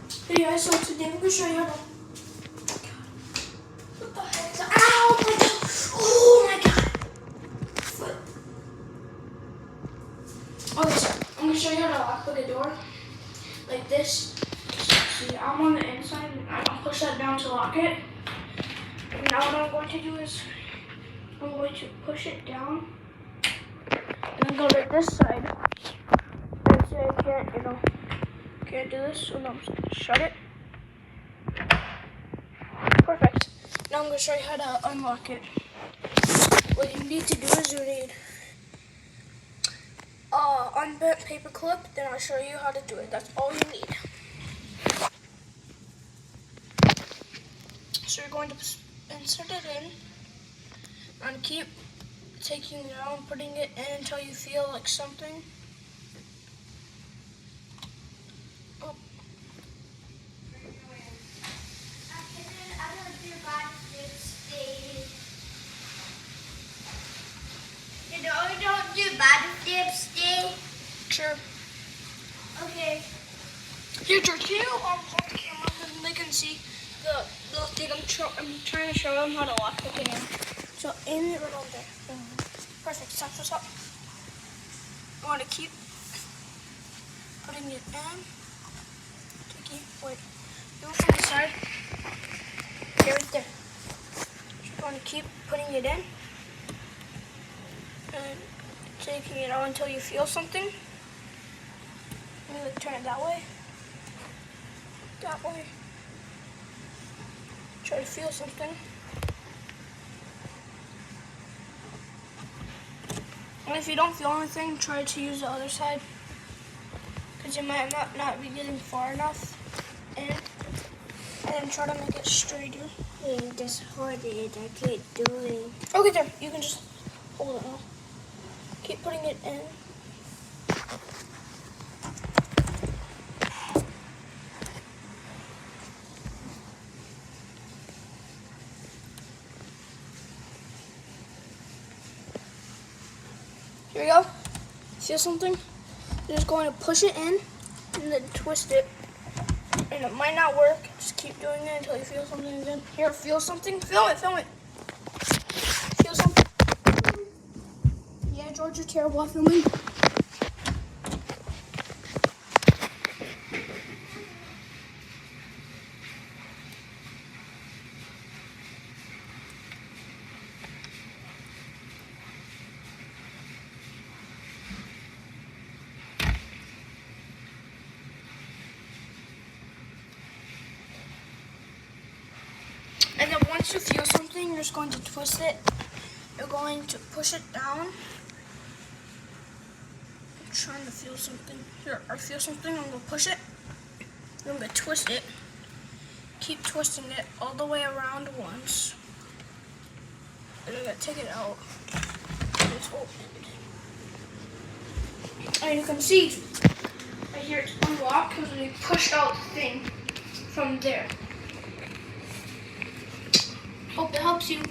Hey guys, so today we're gonna show you how to. What the heck is that? Ow! My God! Oh my God! Foot. Okay, so I'm gonna show you how to lock the door like this. See, I'm on the inside and I'm gonna push that down to lock it. And now what I'm going to do is I'm going to push it down and then go to this side and say I can't, can't do this. So now I'm just gonna shut it. Perfect. Now I'm going to show you how to unlock it. What you need to do is you need unbent paper clip. Then I'll show you how to do it. That's all you need. So you're going to insert it in and keep taking it out and putting it in until you feel like something. Oh. Don't do body flips, Steve. Sure. Okay. Here, George, can you hold the camera so they can see the thing? I'm trying to show them how to lock the thing in. So in right over there. Perfect. Stop. I want to keep putting it in. Wait. Do it from the side. Okay, right there. Just want to keep putting it in and taking it out until you feel something. Maybe turn it that way. That way. Try to feel something. And if you don't feel anything, try to use the other side. Because you might not be getting far enough in. And then try to make it straighter. Just hold it. I can't do it. Okay, there. You can just hold it now. Keep putting it in. Here we go. Feel something? You're just going to push it in and then twist it. And it might not work. Just keep doing it until you feel something again. Here, feel something. Film it. Feel something. Yeah, George, you're terrible at filming. And then once you feel something, you're just going to twist it. You're going to push it down. I'm trying to feel something. Here, I feel something. I'm going to push it. I'm going to twist it. Keep twisting it all the way around once. And I'm going to take it out. And it's opened. And you can see right here it's unlocked because we pushed out the thing from there. Hope that helps you.